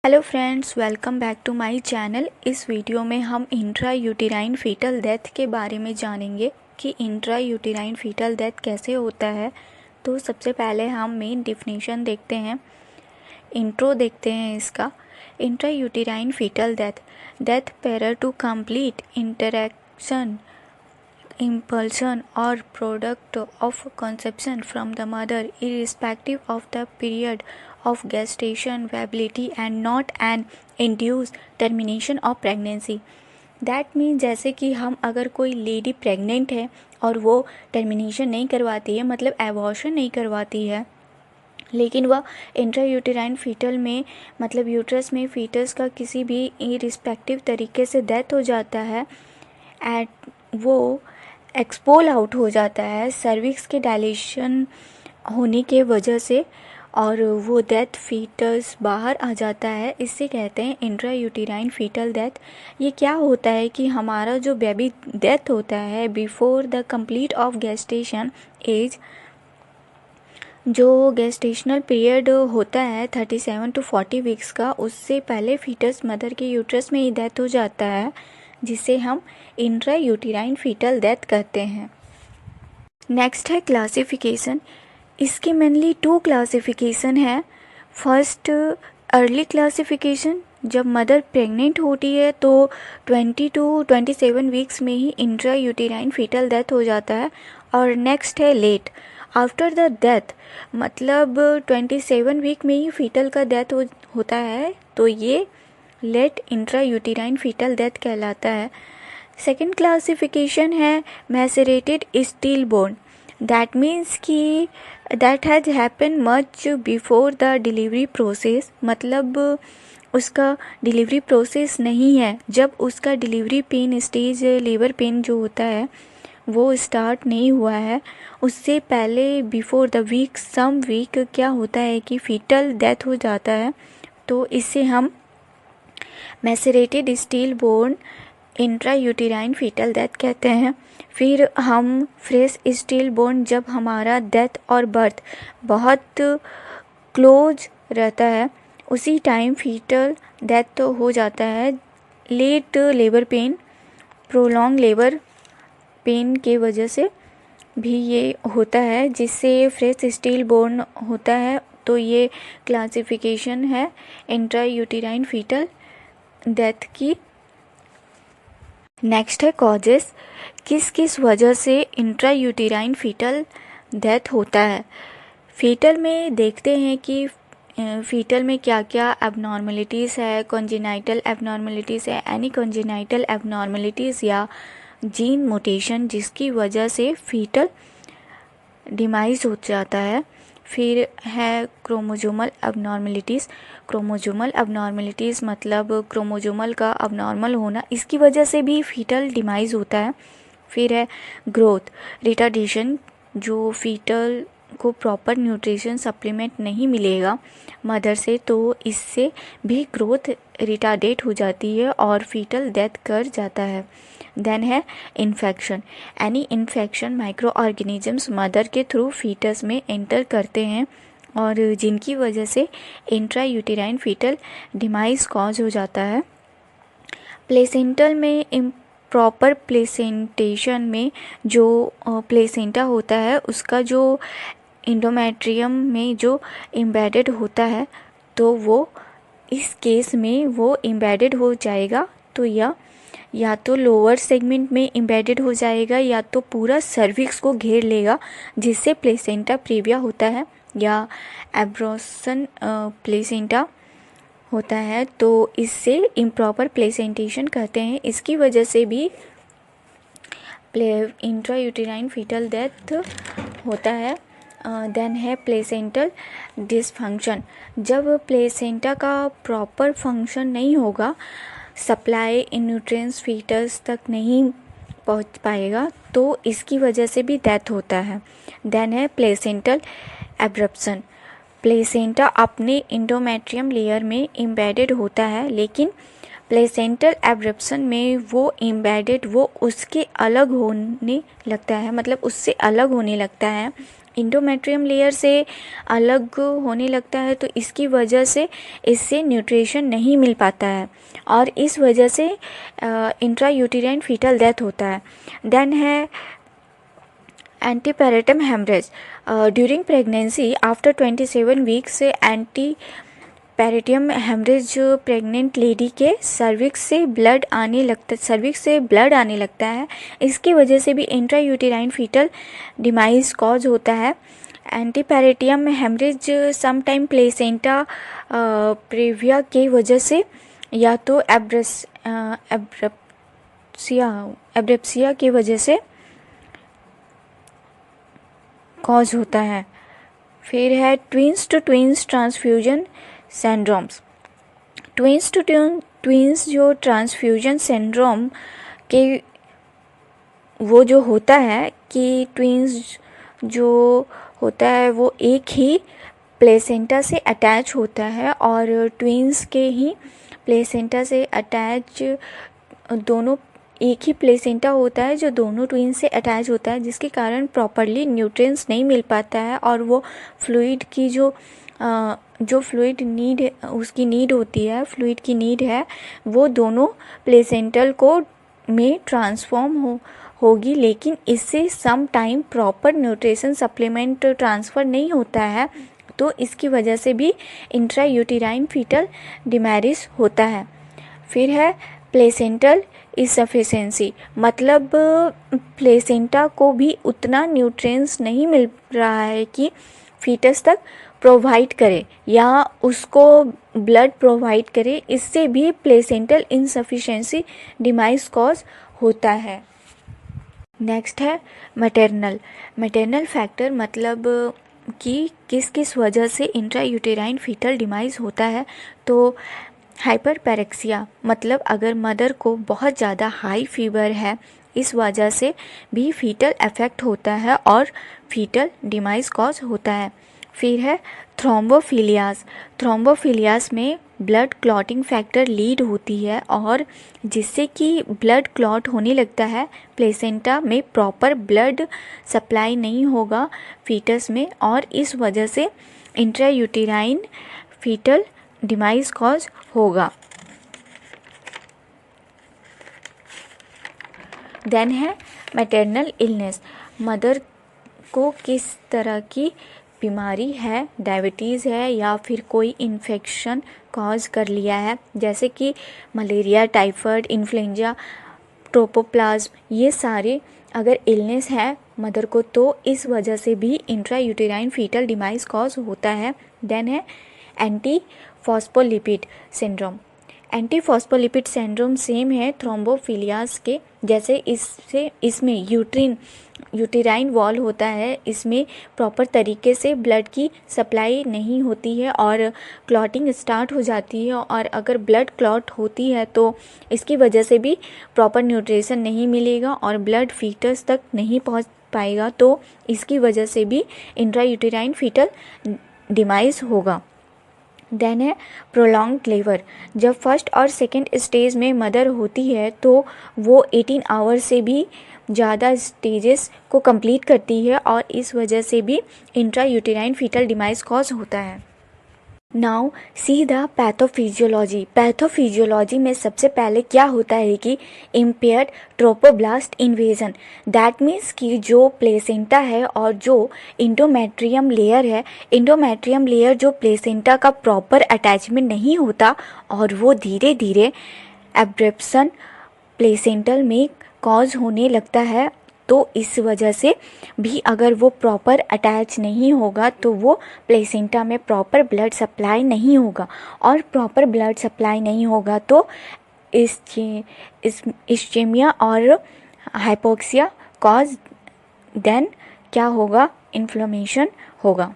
Hello friends, welcome back to my channel. इस video में हम इंट्रा यूटेराइन फीटल डेथ के बारे में जानेंगे कि इंट्रा यूटेराइन फीटल डेथ कैसे होता है। तो सबसे पहले हम मेन डिफिनीशन देखते हैं, इंट्रो देखते हैं इसका। Intra uterine fetal death prior to complete interaction impulsion or product of conception from the mother irrespective of the period of gestation viability and not an induced termination of pregnancy। That mean जैसे कि हम अगर कोई lady pregnant है और वो termination नहीं करवाती है, मतलब एबॉर्शन नहीं करवाती है, लेकिन वह इंट्रा यूटेराइन फीटल में मतलब यूट्रस में फीटस का किसी भी इरिस्पेक्टिव तरीके से डेथ हो जाता है एट वो एक्सपोल आउट हो जाता है सर्विक्स के डायलेशन होने के वजह से और वो डेथ फीटस बाहर आ जाता है, इससे कहते हैं इंट्रा यूटेराइन फीटल डेथ। ये क्या होता है कि हमारा जो बेबी डेथ होता है before the complete of gestation age, जो गेस्टेशनल पीरियड होता है 37 to 40 वीक्स का, उससे पहले फीटस मदर के यूट्रस में ही डेथ हो जाता है, जिसे हम इंट्रा यूटेराइन फीटल डेथ कहते हैं। नेक्स्ट है क्लासिफिकेशन। इसकी मेनली 2 क्लासिफिकेशन है। फर्स्ट, अर्ली क्लासिफिकेशन, जब मदर प्रेग्नेंट होती है तो 20 to 27 वीक्स में ही इंट्रा यूटेराइन फीटल डेथ हो जाता है। और नेक्स्ट है लेट, आफ्टर द डेथ, मतलब 27 वीक में ही फीटल का डेथ होता है, तो ये late intra uterine fetal death कहलाता है। सेकेंड क्लासिफिकेशन है macerated stillborn, that means कि that has happen much before the delivery process, मतलब उसका डिलीवरी प्रोसेस नहीं है, जब उसका delivery pain stage labour pain जो होता है वो स्टार्ट नहीं हुआ है, उससे पहले before the week some week क्या होता है कि फीटल डेथ हो जाता है, तो इससे हम macerated stillborn intra uterine fetal death कहते हैं। फिर हम फ्रेश स्टील बोन, जब हमारा डेथ और बर्थ बहुत क्लोज रहता है उसी टाइम फीटल डेथ तो हो जाता है। Late labour pain, prolong labour pain के वजह से भी ये होता है, जिससे फ्रेश स्टील बोन होता है। तो ये क्लासिफिकेशन है इंट्रा यूटेराइन फीटल डेथ की। नेक्स्ट है कॉजेस, किस किस वजह से इंट्रा यूटेराइन फीटल डेथ होता है। फीटल में देखते हैं कि फीटल में क्या क्या एबनॉर्मलिटीज़ है, कॉन्जेनाइटल एबनॉर्मलिटीज़ है, एनी कॉन्जेनाइटल एबनॉर्मलिटीज़ या जीन मोटेशन जिसकी वजह से फीटल डिमाइज हो जाता है। फिर है क्रोमोजोमल एबनॉर्मलिटीज़। क्रोमोजोमल एबनॉर्मलिटीज़ मतलब क्रोमोजोमल का अबनॉर्मल होना, इसकी वजह से भी फीटल डिमाइज होता है। फिर है ग्रोथ रिटार्डेशन, जो फीटल को प्रॉपर न्यूट्रिशन सप्लीमेंट नहीं मिलेगा मदर से, तो इससे भी ग्रोथ रिटार्डेट हो जाती है और फीटल डेथ कर जाता है। देन है infection, any infection micro organisms mother के थ्रू फीटस में एंटर करते हैं और जिनकी वजह से intra uterine fetal demise cause हो जाता है। प्लेसेंटल में इम्प्रॉपर प्लेसेंटेशन में जो प्लेसेंटा होता है उसका जो एंडोमेट्रियम में जो एम्बेडेड होता है, तो वो इस केस में वो एम्बेडेड हो जाएगा, तो या तो लोअर सेगमेंट में एम्बेडेड हो जाएगा या तो पूरा सर्विक्स को घेर लेगा, जिससे प्लेसेंटा प्रीविया होता है या एब्रोसन प्लेसेंटा होता है, तो इससे इम्प्रॉपर प्लेसेंटेशन कहते हैं। इसकी वजह से भी इंट्रा यूटेराइन फीटल डेथ होता है। देन है प्लेसेंटल डिसफंक्शन, जब प्लेसेंटा का प्रॉपर फंक्शन नहीं होगा, सप्लाई न्यूट्रिएंट्स फीटस तक नहीं पहुंच पाएगा, तो इसकी वजह से भी डेथ होता है। देन है प्लेसेंटल एब्रप्शन, प्लेसेंटा अपने एंडोमेट्रियम लेयर में एम्बेडेड होता है, लेकिन प्लेसेंटल एब्रप्शन में वो एम्बेडेड वो उसके अलग होने लगता है, मतलब उससे अलग होने लगता है, इंडोमेट्रियम लेयर से अलग होने लगता है, तो इसकी वजह से इससे न्यूट्रिशन नहीं मिल पाता है और इस वजह से इंट्रायूटेराइन फीटल डेथ होता है। देन है antepartum haemorrhage. During pregnancy after 27 weeks antepartum haemorrhage pregnant lady के सर्विक्स से ब्लड आने लगता है। इसकी वजह से भी इंट्रायूटेराइन फीटल डिमाइज कॉज होता है। एंटीपेरेटियम हेमरेज समटाइम प्लेसेंटा प्रेविया के वजह से या तो एब्रेप्सिया की वजह से कॉज होता है। फिर है twins to twins transfusion syndromes. Twins to twins जो ट्रांसफ्यूजन सिंड्रोम के वो जो होता है कि ट्विंस जो होता है वो एक ही प्लेसेंटा से अटैच होता है और ट्विंस के ही प्लेसेंटा से अटैच दोनों एक ही प्लेसेंटा होता है जो दोनों ट्विंस से अटैच होता है, जिसके कारण प्रॉपरली न्यूट्रिएंट्स नहीं मिल पाता है और वो फ्लूइड की जो फ्लूइड नीड है, उसकी नीड होती है, फ्लूइड की नीड है, वो दोनों प्लेसेंटल को में ट्रांसफॉर्म होगी, लेकिन इससे some time proper nutrition supplement transfer नहीं होता है, तो इसकी वजह से भी इंट्रायूटेराइन फीटल डिमेरिश होता है। फिर है प्लेसेंटल इनसफिशिएंसी, मतलब प्लेसेंटा को भी उतना न्यूट्रिएंट्स नहीं मिल रहा है कि फीटस तक प्रोवाइड करे या उसको ब्लड प्रोवाइड करे, इससे भी प्लेसेंटल इनसफिशिएंसी डिमाइस कॉज होता है। नेक्स्ट है मैटरनल फैक्टर, मतलब कि किस किस वजह से इंट्रायूटेराइन फीटल डिमाइस होता है। तो हाइपरपेरेक्सिया, मतलब अगर मदर को बहुत ज़्यादा हाई फीवर है, इस वजह से भी फीटल अफेक्ट होता है और फीटल डिमाइस कॉज होता है। फिर है थ्रोम्बोफिलियास में ब्लड क्लॉटिंग फैक्टर लीड होती है और जिससे कि ब्लड क्लॉट होने लगता है, प्लेसेंटा में प्रॉपर ब्लड सप्लाई नहीं होगा फीटस में और इस वजह से इंट्रायूटेराइन फीटल डिमाइस कॉज होगा। देन है मैटरनल इलनेस, मदर को किस तरह की बीमारी है, डायबिटीज़ है या फिर कोई इन्फेक्शन कॉज कर लिया है, जैसे कि मलेरिया, टाइफाइड, इन्फ्लुएंजा, ट्रोपोप्लाज्म, ये सारे अगर इलनेस है मदर को, तो इस वजह से भी इंट्रायूटेराइन फीटल डिमाइस कॉज होता है। देन है antiphospholipid syndrome. Antiphospholipid syndrome same है थ्रोम्बोफिलियास के जैसे, इसमें यूटेराइन वॉल होता है, इसमें प्रॉपर तरीके से ब्लड की सप्लाई नहीं होती है और क्लॉटिंग स्टार्ट हो जाती है और अगर ब्लड क्लॉट होती है तो इसकी वजह से भी प्रॉपर न्यूट्रिशन नहीं मिलेगा और ब्लड फीटस तक नहीं पहुंच पाएगा, तो इसकी वजह से भी इंट्रायूटेराइन फीटल डिमाइस होगा। देन है प्रोलॉन्ग्ड लेबर, जब फर्स्ट और सेकंड स्टेज में मदर होती है तो वो 18 आवर्स से भी ज़्यादा स्टेजेस को कंप्लीट करती है और इस वजह से भी इंट्रायूटेराइन फीटल डिमाइस कॉज होता है। नाउ सी द पैथोफिजियोलॉजी में सबसे पहले क्या होता है कि impaired trophoblast invasion, that means कि जो प्लेसेंटा है और जो इंडोमेट्रियम लेयर जो प्लेसेंटा का प्रॉपर अटैचमेंट नहीं होता और वो धीरे धीरे एब्रेप्शन प्लेसेंटल में कॉज होने लगता है, तो इस वजह से भी अगर वो प्रॉपर अटैच नहीं होगा तो वो प्लेसेंटा में प्रॉपर ब्लड सप्लाई नहीं होगा और प्रॉपर ब्लड सप्लाई नहीं होगा तो इस्चेमिया और हाइपोक्सिया कॉज, देन क्या होगा, इन्फ्लेमेशन होगा।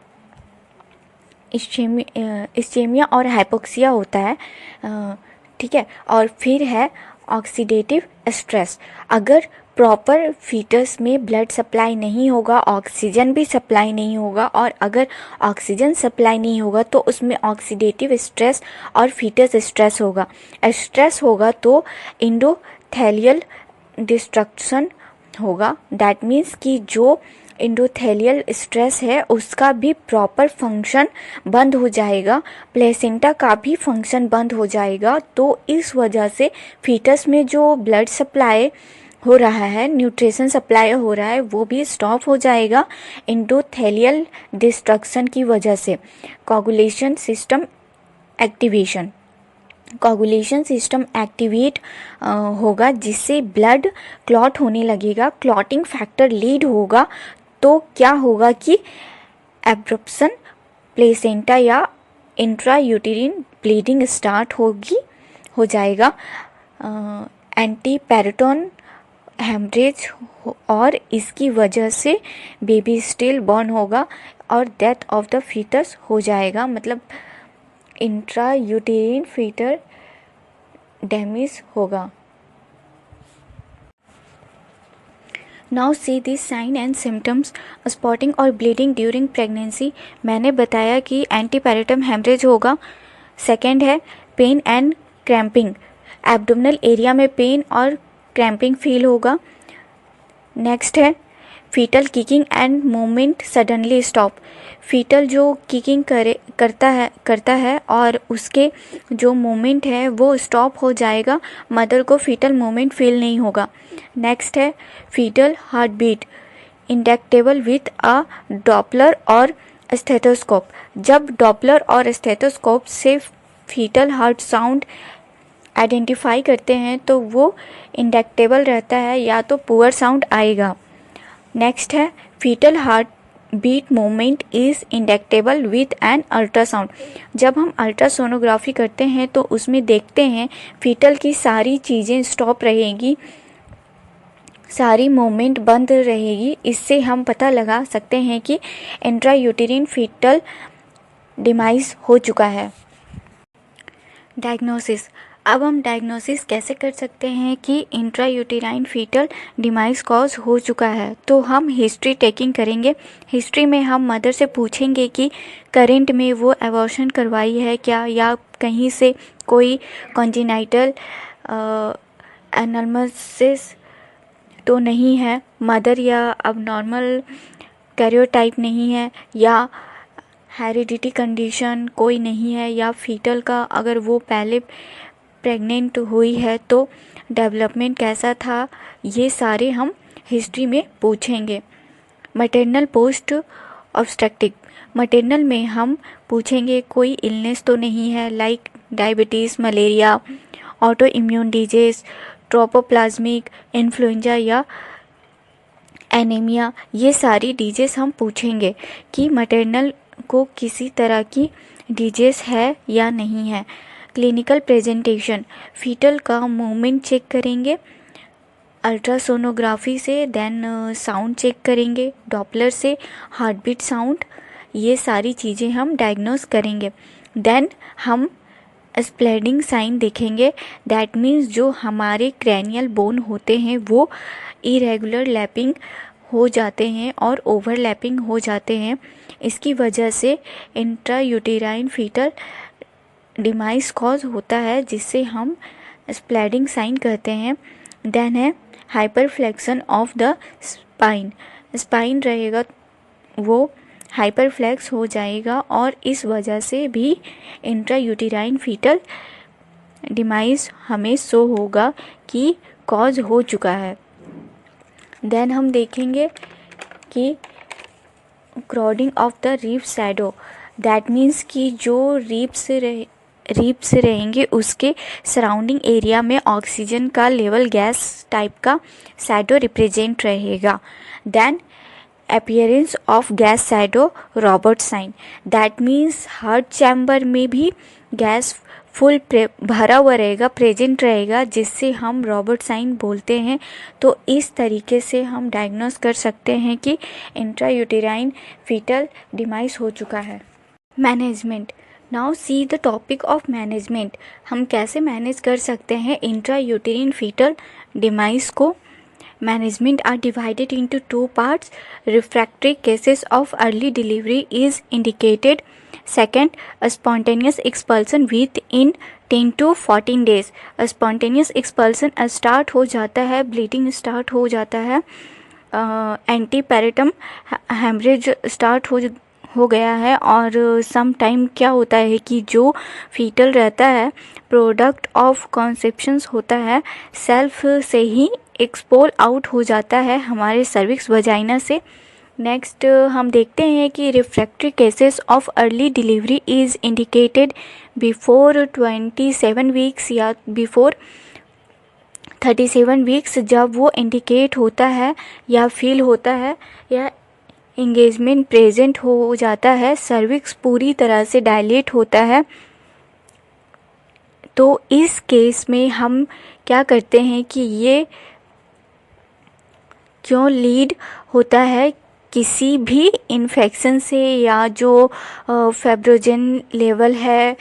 इस्चेमिया और हाइपोक्सिया होता है, ठीक है। और फिर है ऑक्सीडेटिव स्ट्रेस, अगर प्रॉपर फीटस में ब्लड सप्लाई नहीं होगा, ऑक्सीजन भी सप्लाई नहीं होगा और अगर ऑक्सीजन सप्लाई नहीं होगा तो उसमें ऑक्सीडेटिव स्ट्रेस और फीटस स्ट्रेस होगा तो इंडोथेलियल डिस्ट्रक्शन होगा, दैट मीन्स कि जो एंडोथेलियल स्ट्रेस है उसका भी प्रॉपर फंक्शन बंद हो जाएगा, प्लेसेंटा का भी फंक्शन बंद हो जाएगा। तो इस वजह से फीटस में जो ब्लड सप्लाई हो रहा है, न्यूट्रिशन सप्लाई हो रहा है, वो भी स्टॉप हो जाएगा एंडोथेलियल डिस्ट्रक्शन की वजह से। Coagulation system activation, coagulation system activate होगा जिससे ब्लड क्लॉट होने लगेगा, क्लॉटिंग फैक्टर लीड होगा। तो क्या होगा कि एब्रप्शन प्लेसेंटा या इंट्रा यूटेरिन ब्लीडिंग स्टार्ट हो जाएगा, एंटीपेरिटोन हेमरेज, और इसकी वजह से बेबी स्टिल बॉर्न होगा और डेथ ऑफ द फीटस हो जाएगा, मतलब इंट्रा यूटेरिन फीटर डैमेज होगा। Now see this sign and symptoms, spotting और ब्लीडिंग ड्यूरिंग प्रेगनेंसी। मैंने बताया कि एंटीपेरिटम हेमरेज होगा। सेकेंड है pain and cramping, abdominal area में पेन और क्रैम्पिंग फील होगा। नेक्स्ट है fetal kicking and movement suddenly stop, fetal जो किकिंग करता है और उसके जो मूवमेंट है वो स्टॉप हो जाएगा, मदर को फीटल मूवमेंट फील नहीं होगा। नेक्स्ट है foetal heart beat undetectable with a Doppler और स्टेथोस्कोप, जब डॉपलर और स्टेथोस्कोप से फीटल हार्ट साउंड आइडेंटिफाई करते हैं तो वो इंडेक्टेबल रहता है या तो पुअर साउंड आएगा। नेक्स्ट है foetal heart beat movement is undetectable with an ultrasound, जब हम अल्ट्रासोनोग्राफी करते हैं तो उसमें देखते हैं फीटल की सारी चीज़ें स्टॉप रहेगी, सारी मूवमेंट बंद रहेगी। इससे हम पता लगा सकते हैं कि इंट्रायूटेरिन फीटल डिमाइस हो चुका है। डायग्नोसिस, अब हम डायग्नोसिस कैसे कर सकते हैं कि इंट्रायूटेराइन फीटल डिमाइस कॉज हो चुका है। तो हम हिस्ट्री टेकिंग करेंगे। हिस्ट्री में हम मदर से पूछेंगे कि करेंट में वो एबॉर्शन करवाई है क्या, या कहीं से कोई कॉन्जेनाइटल एनामलिसिस तो नहीं है मदर, या अब नॉर्मल कैरियोटाइप नहीं है, या हेरिडिटी कंडीशन कोई नहीं है, या फीटल का अगर वो पहले प्रेग्नेंट हुई है तो डेवलपमेंट कैसा था, ये सारे हम हिस्ट्री में पूछेंगे। मैटरनल पोस्ट ऑब्स्टेट्रिक, मैटरनल में हम पूछेंगे कोई इलनेस तो नहीं है, like diabetes, malaria, autoimmune disease, ट्रोपोप्लाज्मिक इन्फ्लुएंजा या एनीमिया, ये सारी डिजीज हम पूछेंगे कि मैटरनल को किसी तरह की डिजीज है या नहीं है। क्लिनिकल प्रेजेंटेशन, फीटल का मूवमेंट चेक करेंगे अल्ट्रासोनोग्राफी से, देन साउंड चेक करेंगे डॉपलर से, हार्ट बीट साउंड, ये सारी चीज़ें हम डायग्नोस करेंगे। देन हम स्प्लेडिंग साइन देखेंगे, दैट मीन्स जो हमारे क्रैनियल बोन होते हैं वो इरेगुलर लैपिंग हो जाते हैं और ओवरलैपिंग हो जाते हैं, इसकी वजह से इंट्रायूटेराइन फीटल डिमाइस कॉज होता है, जिससे हम स्प्लेडिंग साइन कहते हैं। देन है हाइपरफ्लेक्शन ऑफ द स्पाइन, स्पाइन रहेगा वो हाइपरफ्लेक्स हो जाएगा और इस वजह से भी इंट्रायूटेराइन फीटल डिमाइस हमें शो होगा कि कॉज हो चुका है। देन हम देखेंगे कि crowding of the rib shadow, that means कि जो रिब से रहेंगे उसके सराउंडिंग एरिया में ऑक्सीजन का लेवल गैस टाइप का शैडो रिप्रेजेंट रहेगा। Then appearance of gas shadow Robert sign, that means heart chamber में भी गैस फुल भरा हुआ रहेगा, प्रेजेंट रहेगा, जिससे हम रॉबर्ट साइन बोलते हैं। तो इस तरीके से हम डायग्नोस कर सकते हैं कि इंट्रायूटेराइन फीटल डिमाइस हो चुका है। Management, now see the topic of management, हम कैसे मैनेज कर सकते हैं इंट्रायूटेरिन फीटल डिमाइस को। Management are divided into 2 parts, refractory cases of early delivery is indicated, second spontaneous expulsion within 10 to 14 days, spontaneous expulsion start हो जाता है, bleeding start हो जाता है एंटीपेरेटम हेमरेज स्टार्ट हो गया है। और सम टाइम क्या होता है कि जो फीटल रहता है, प्रोडक्ट ऑफ कॉन्सेप्शंस होता है, सेल्फ से ही एक्सपोल आउट हो जाता है हमारे सर्विक्स वजाइना से। नेक्स्ट हम देखते हैं कि refractory cases of early delivery is indicated before 27 weeks या बिफोर 37 वीक्स। जब वो इंडिकेट होता है या फील होता है या एंगेजमेंट प्रेजेंट हो जाता है, सर्विक्स पूरी तरह से डायलेट होता है, तो इस केस में हम क्या करते हैं कि ये क्यों लीड होता है किसी भी इन्फेक्शन से, या जो फेब्रोजन लेवल है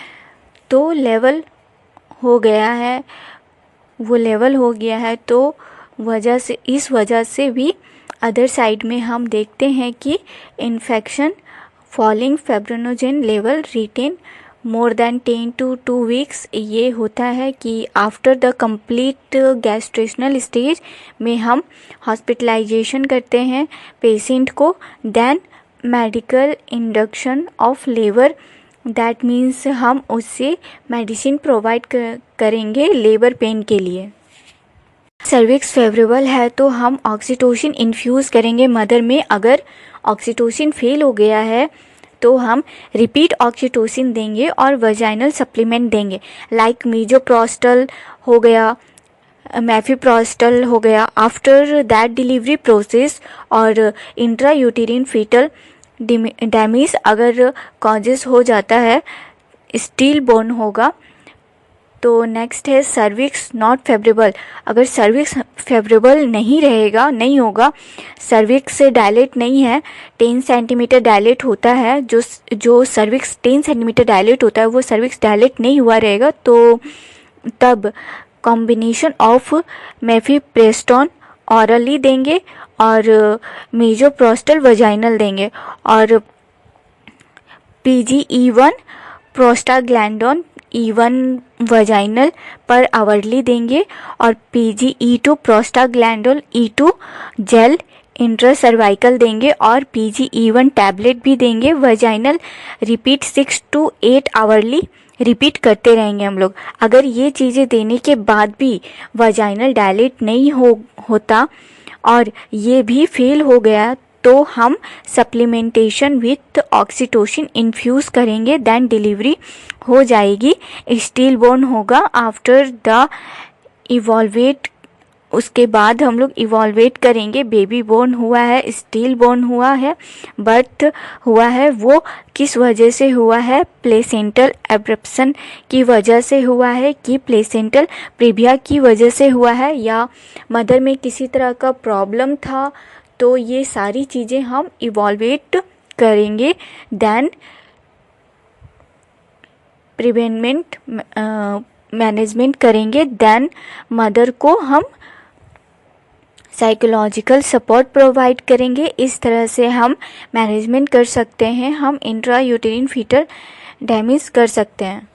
तो लेवल हो गया है, वो लेवल हो गया है, तो इस वजह से भी अदर साइड में हम देखते हैं कि infection falling fibrinogen level retain more than 10 to 2 weeks. ये होता है कि after the complete gestational stage में हम हॉस्पिटलाइजेशन करते हैं पेशेंट को। Then medical induction of labour, that means हम उससे मेडिसिन प्रोवाइड करेंगे लेबर पेन के लिए। सर्विक्स फेवरेबल है तो हम ऑक्सीटोसिन इन्फ्यूज़ करेंगे मदर में। अगर ऑक्सीटोसिन फेल हो गया है तो हम रिपीट ऑक्सीटोसिन देंगे और वजाइनल सप्लीमेंट देंगे, लाइक मीजोप्रोस्टल हो गया, मेफिप्रोस्टल हो गया। आफ्टर दैट डिलीवरी प्रोसेस और इंट्रायूटेरिन फीटल डैमेज अगर कॉजेस हो जाता है, स्टील बोर्न होगा। तो नेक्स्ट है सर्विक्स नॉट फेवरेबल। अगर सर्विक्स फेवरेबल नहीं होगा, सर्विक्स से डायलेट नहीं है, 10 सेंटीमीटर डायलेट होता है, जो सर्विक्स 10 सेंटीमीटर डायलेट होता है वो सर्विक्स डायलेट नहीं हुआ रहेगा, तो तब कॉम्बिनेशन ऑफ मेफिप्रेस्टोन ऑरली देंगे और मीजोप्रोस्टल वजाइनल देंगे, और PGE1 प्रोस्टाग्लैंडोन E1 वजाइनल पर आवरली देंगे, और PGE2 प्रोस्टाग्लैंडोन E2 जेल इंट्रासर्वाइकल देंगे, और PGE1 टैबलेट भी देंगे vaginal. Repeat 6 to 8 hourly repeat करते रहेंगे हम लोग। अगर ये चीज़ें देने के बाद भी वजाइनल डायलेट नहीं होता और ये भी फेल हो गया, तो हम सप्लीमेंटेशन विथ ऑक्सीटोसिन इन्फ्यूज़ करेंगे, देन डिलीवरी हो जाएगी। स्टील बोर्न होगा आफ्टर द इवॉल्वेट। उसके बाद हम लोग इवॉल्वेट करेंगे, बेबी बोर्न हुआ है, स्टील बोर्न हुआ है, बर्थ हुआ है, वो किस वजह से हुआ है, प्लेसेंटल एब्रप्शन की वजह से हुआ है कि प्लेसेंटल प्रीविया की वजह से हुआ है, या मदर में किसी तरह का प्रॉब्लम था। तो ये सारी चीज़ें हम इवॉल्वेट करेंगे, देन प्रिवेंटमेंट मैनेजमेंट करेंगे, देन मदर को हम साइकोलॉजिकल सपोर्ट प्रोवाइड करेंगे। इस तरह से हम मैनेजमेंट कर सकते हैं, हम इंट्रा यूटेरिन फीटल डैमेज कर सकते हैं।